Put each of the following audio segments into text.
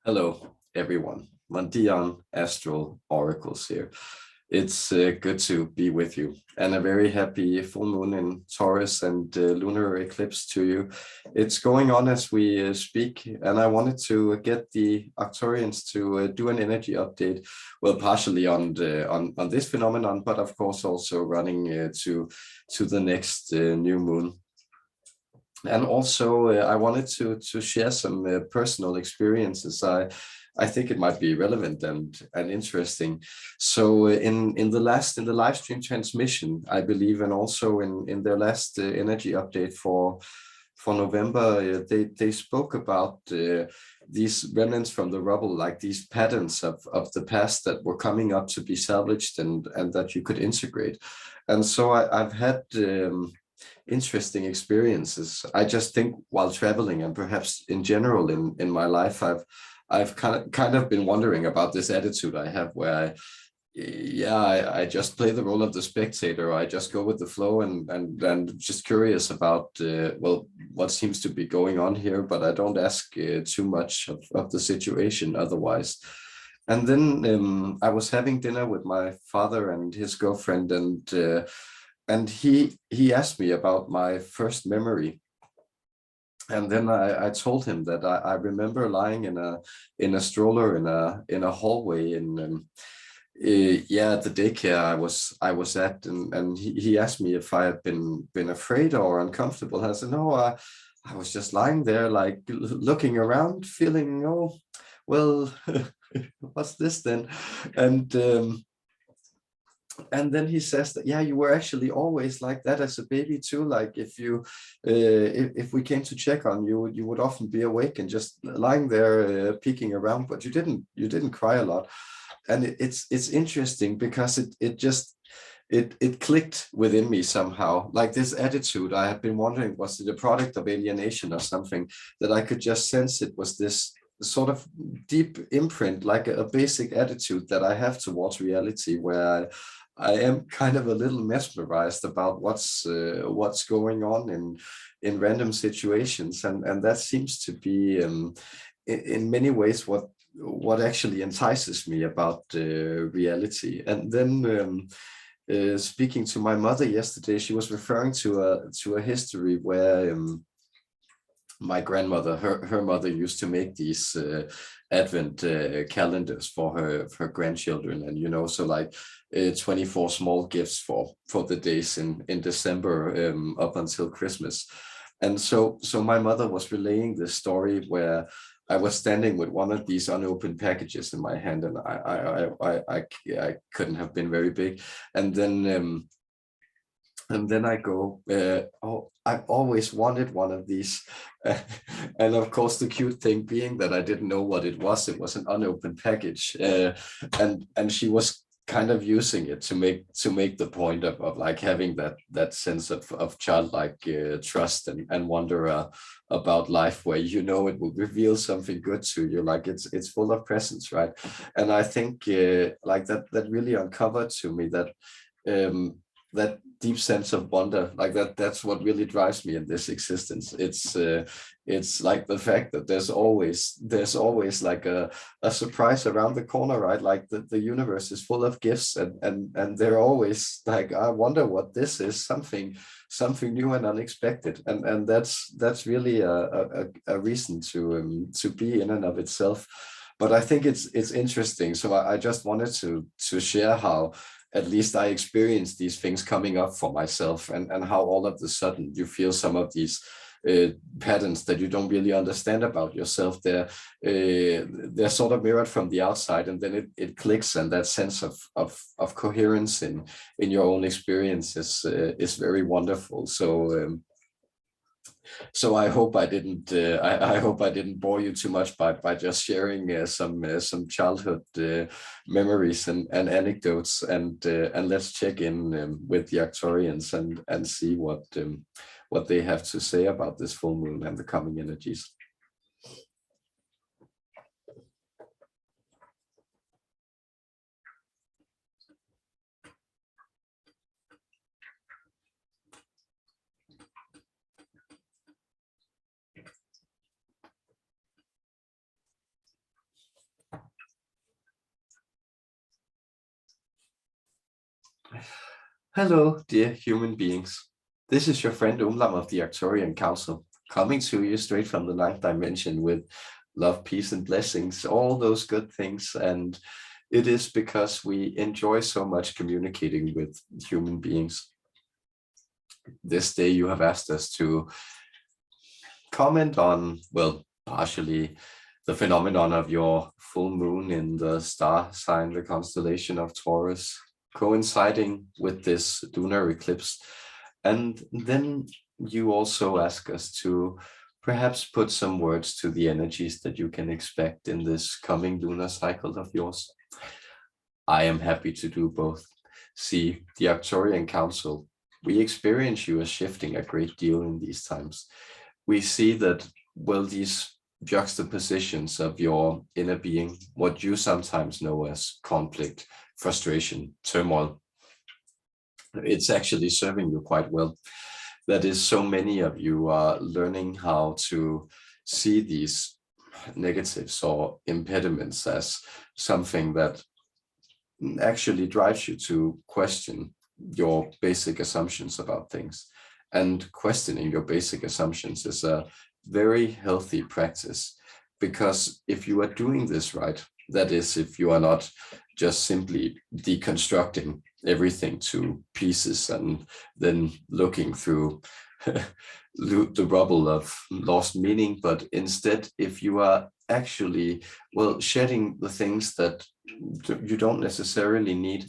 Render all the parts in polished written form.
Hello, everyone. Mandian Astral Oracles here. It's good to be with you, and a very happy full moon in Taurus and lunar eclipse to you. It's going on as we speak, and I wanted to get the Arcturians to do an energy update. Well, partially on on this phenomenon, but of course also running to the next new moon. And also, I wanted to share some personal experiences. I think it might be relevant and interesting. So in the live stream transmission, I believe, and also in their last energy update for November, they spoke about these remnants from the rubble, like these patterns of the past that were coming up to be salvaged and that you could integrate. And so I've had interesting experiences. I just think while traveling, and perhaps in general in my life, I've kind of been wondering about this attitude I have, where I just play the role of the spectator. I just go with the flow and just curious about well, what seems to be going on here, but I don't ask too much of the situation otherwise. And then I was having dinner with my father and his girlfriend, and he asked me about my first memory. And then I told him that I remember lying in a stroller in a hallway at the daycare I was at, and he asked me if I had been afraid or uncomfortable. I said no, I was just lying there, like looking around, feeling, oh well, what's this then? And then he says that, yeah, you were actually always like that as a baby too. Like if we came to check on you, you would often be awake and just lying there peeking around, but you didn't cry a lot. And it's interesting because it clicked within me somehow. Like this attitude, I had been wondering, was it a product of alienation or something, that I could just sense it was this sort of deep imprint, like a basic attitude that I have towards reality, where I am kind of a little mesmerized about what's going on in random situations, and that seems to be in many ways what actually entices me about reality. And then speaking to my mother yesterday, she was referring to a history where my grandmother, her mother used to make these advent calendars for her grandchildren, and so like 24 small gifts for the days in December up until Christmas. And so my mother was relaying this story where I was standing with one of these unopened packages in my hand, and I couldn't have been very big. And then I go, oh, I've always wanted one of these. And of course, the cute thing being that I didn't know what it was. It was an unopened package. And she was kind of using it to make the point of like having that sense of childlike trust and wonder about life, where it will reveal something good to you, like it's full of presents, right? And I think like that really uncovered to me that deep sense of wonder, like that's what really drives me in this existence. It's like the fact that there's always like a surprise around the corner, right? Like the universe is full of gifts, and they're always like, I wonder what this is, something new and unexpected, and that's really a reason to be in and of itself. But I think it's interesting, so I just wanted to share how at least I experienced these things coming up for myself, and how all of a sudden you feel some of these patterns that you don't really understand about yourself. They're sort of mirrored from the outside, and then it clicks, and that sense of coherence in your own experience is very wonderful. So I hope I didn't. I hope I didn't bore you too much by just sharing some childhood memories and anecdotes, and let's check in with the Arcturians and see what they have to say about this full moon and the coming energies. Hello, dear human beings. This is your friend Umblam of the Arcturian Council, coming to you straight from the ninth dimension with love, peace, and blessings, all those good things. And it is because we enjoy so much communicating with human beings. This day you have asked us to comment on, well, partially the phenomenon of your full moon in the star sign, the constellation of Taurus, coinciding with this lunar eclipse. And then you also ask us to perhaps put some words to the energies that you can expect in this coming lunar cycle of yours. I am happy to do both. See, the Arcturian Council, we experience you as shifting a great deal in these times. We see that, well, these juxtapositions of your inner being, what you sometimes know as conflict, frustration, turmoil, it's actually serving you quite well. That is, so many of you are learning how to see these negatives or impediments as something that actually drives you to question your basic assumptions about things. And questioning your basic assumptions is a very healthy practice, because if you are doing this right, that is, if you are not just simply deconstructing everything to pieces and then looking through the rubble of lost meaning, but instead, if you are actually, well, shedding the things that you don't necessarily need,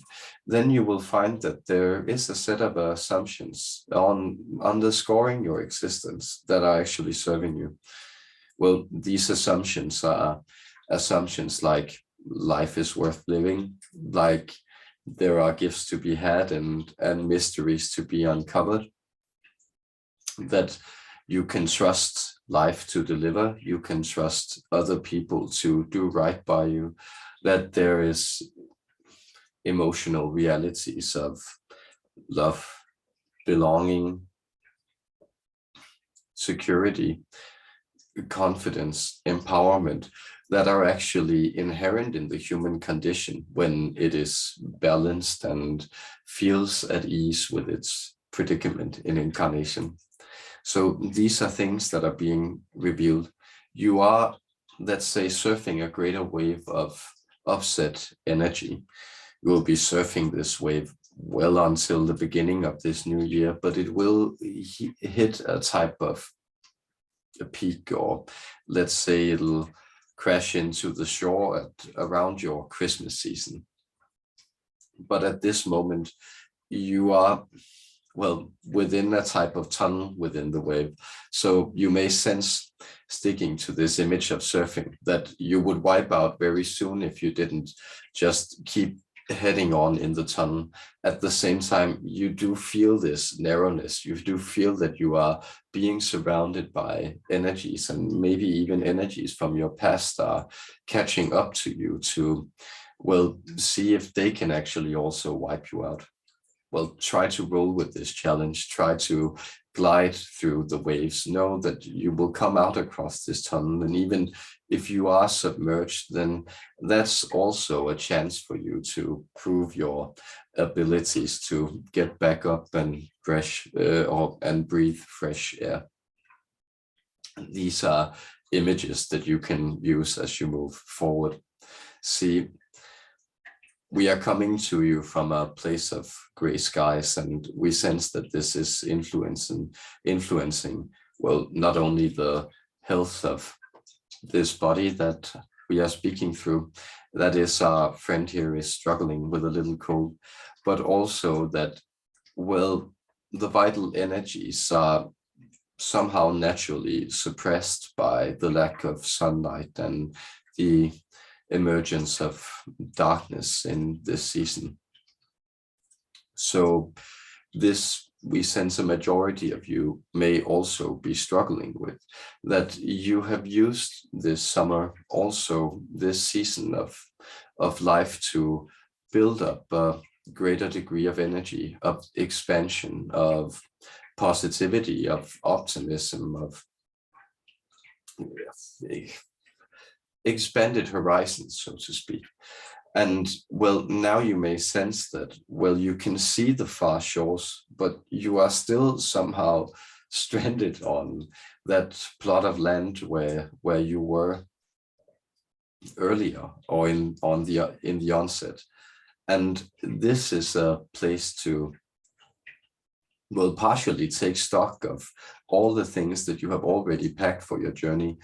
then you will find that there is a set of assumptions on underscoring your existence that are actually serving you. Well, these assumptions are assumptions like life is worth living, like there are gifts to be had and mysteries to be uncovered, that you can trust life to deliver, you can trust other people to do right by you, that there is emotional realities of love, belonging, security, confidence, empowerment, that are actually inherent in the human condition when it is balanced and feels at ease with its predicament in incarnation. So these are things that are being revealed. You are, let's say, surfing a greater wave of offset energy. You will be surfing this wave well until the beginning of this new year, but it will hit a type of a peak, or let's say it'll crash into the shore at around your Christmas season. But at this moment, you are, well, within a type of tunnel within the wave. So you may sense, sticking to this image of surfing, that you would wipe out very soon if you didn't just keep heading on in the tunnel. At the same time, you do feel this narrowness. You do feel that you are being surrounded by energies, and maybe even energies from your past are catching up to you to, well, see if they can actually also wipe you out. Well, try to roll with this challenge, try to glide through the waves, know that you will come out across this tunnel. And even if you are submerged, then that's also a chance for you to prove your abilities to get back up and and breathe fresh air. These are images that you can use as you move forward. See, we are coming to you from a place of gray skies, and we sense that this is influencing, well, not only the health of this body that we are speaking through, that is, our friend here is struggling with a little cold, but also that, well, the vital energies are somehow naturally suppressed by the lack of sunlight and the emergence of darkness in this season. So this, we sense a majority of you may also be struggling with, that you have used this summer, also this season of life, to build up a greater degree of energy, of expansion, of positivity, of optimism, of expanded horizons, so to speak. And well, now you may sense that, well, you can see the far shores, but you are still somehow stranded on that plot of land where you were earlier, or in the onset. And this is a place to, well, partially take stock of all the things that you have already packed for your journey.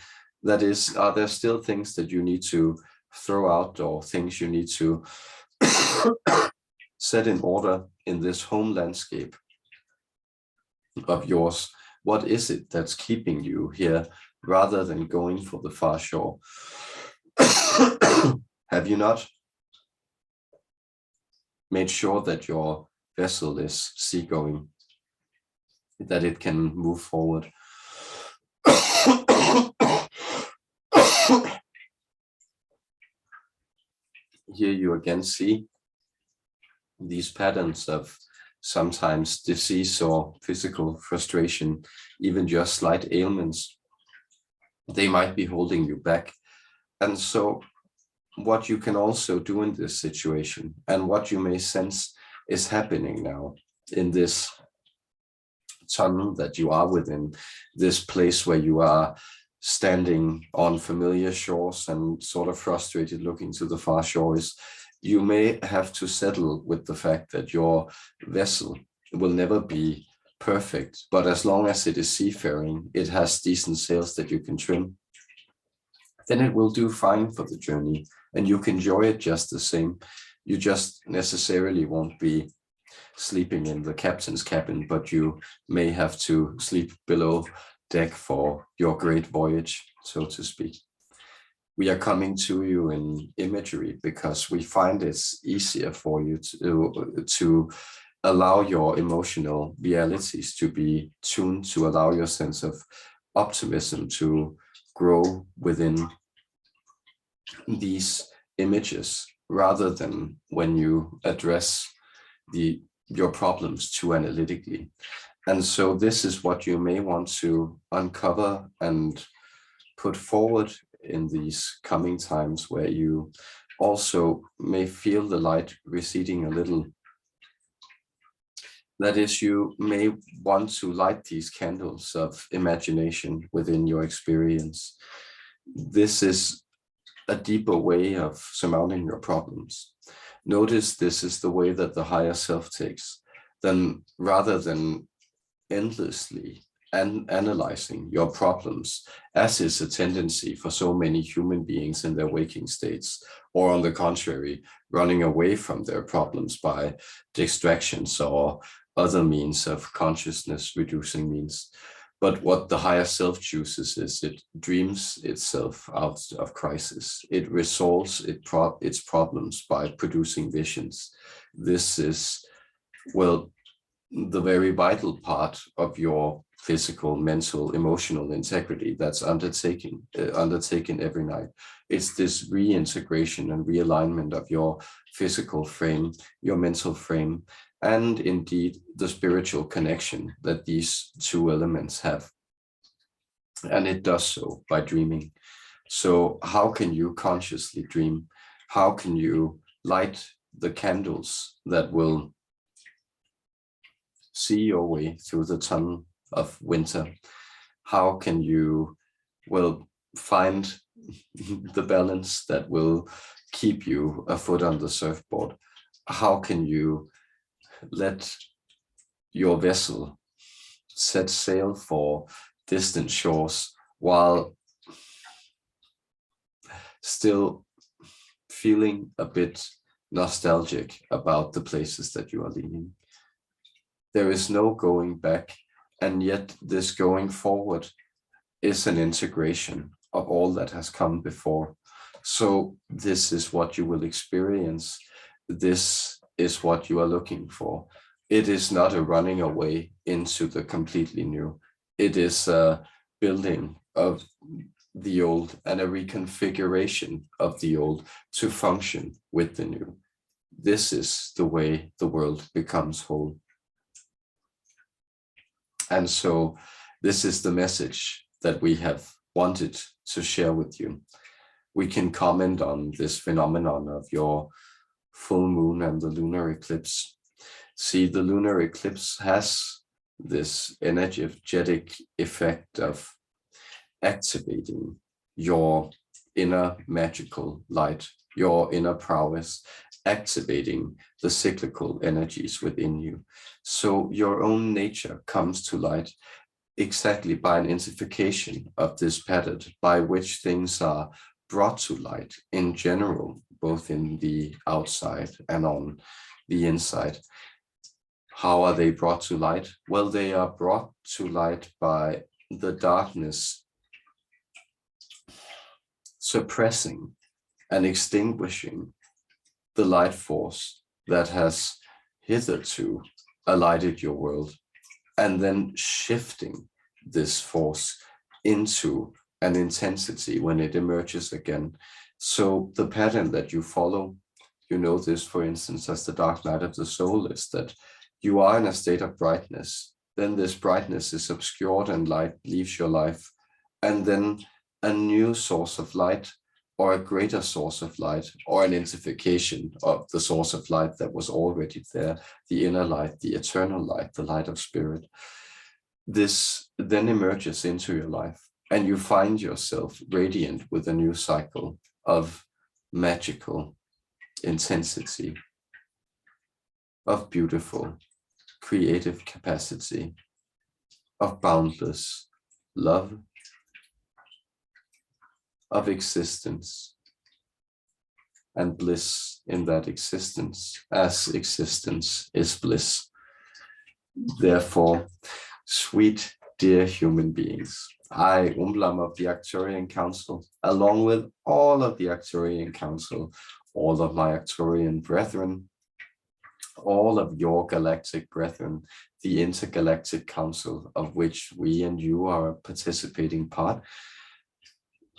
That is, are there still things that you need to throw out, or things you need to set in order in this home landscape of yours? What is it that's keeping you here rather than going for the far shore? Have you not made sure that your vessel is seagoing, that it can move forward? Here you again see these patterns of sometimes disease or physical frustration, even just slight ailments. They might be holding you back. And so what you can also do in this situation, and what you may sense is happening now in this tunnel that you are within, this place where you are standing on familiar shores and sort of frustrated looking to the far shores, you may have to settle with the fact that your vessel will never be perfect, but as long as it is seafaring, it has decent sails that you can trim, then it will do fine for the journey, and you can enjoy it just the same. You just necessarily won't be sleeping in the captain's cabin, but you may have to sleep below deck for your great voyage, so to speak. We are coming to you in imagery because we find it's easier for you to allow your emotional realities to be tuned, to allow your sense of optimism to grow within these images, rather than when you address your problems too analytically. And so this is what you may want to uncover and put forward in these coming times, where you also may feel the light receding a little. That is, you may want to light these candles of imagination within your experience. This is a deeper way of surmounting your problems. Notice this is the way that the higher self takes, then rather than endlessly analyzing your problems, as is a tendency for so many human beings in their waking states, or on the contrary, running away from their problems by distractions or other means of consciousness reducing means. But what the higher self chooses is it dreams itself out of crisis. It resolves its problems by producing visions. This is, well, the very vital part of your physical, mental, emotional integrity that's undertaken every night. It's this reintegration and realignment of your physical frame, your mental frame, and indeed the spiritual connection that these two elements have. And it does so by dreaming. So how can you consciously dream? How can you light the candles that will see your way through the tunnel of winter? How can you, well, find the balance that will keep you a foot on the surfboard? How can you let your vessel set sail for distant shores while still feeling a bit nostalgic about the places that you are leaving? There is no going back, and yet this going forward is an integration of all that has come before. So this is what you will experience. This is what you are looking for. It is not a running away into the completely new. It is a building of the old and a reconfiguration of the old to function with the new. This is the way the world becomes whole. And so this is the message that we have wanted to share with you. we can comment on this phenomenon of your full moon and the lunar eclipse. See, the lunar eclipse has this energetic effect of activating your inner magical light, your inner prowess, activating the cyclical energies within you. So your own nature comes to light exactly by an intensification of this pattern by which things are brought to light in general, both in the outside and on the inside. How are they brought to light? Well, they are brought to light by the darkness suppressing and extinguishing the light force that has hitherto alighted your world, and then shifting this force into an intensity when it emerges again. So the pattern that you follow, you know this, for instance, as the dark night of the soul, is that you are in a state of brightness. Then this brightness is obscured and light leaves your life. And then a new source of light, or a greater source of light, or an intensification of the source of light that was already there, the inner light, the eternal light, the light of spirit. This then emerges into your life, and you find yourself radiant with a new cycle of magical intensity, of beautiful, creative capacity, of boundless love, of existence and bliss in that existence, as existence is bliss. Therefore, sweet, dear human beings, I, Umblam of the Arcturian Council, along with all of the Arcturian Council, all of my Arcturian brethren, all of your galactic brethren, the Intergalactic Council, of which we and you are a participating part,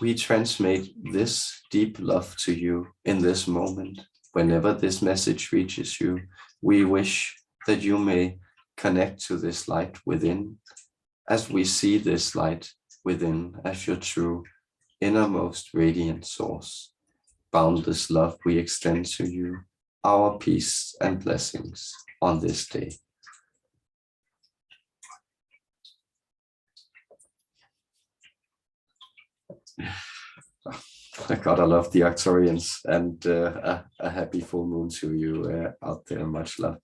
we transmit this deep love to you in this moment. Whenever this message reaches you, we wish that you may connect to this light within, as we see this light within as your true innermost radiant source. Boundless love we extend to you, our peace and blessings on this day. God, I love the Arcturians, and a happy full moon to you out there. Much love.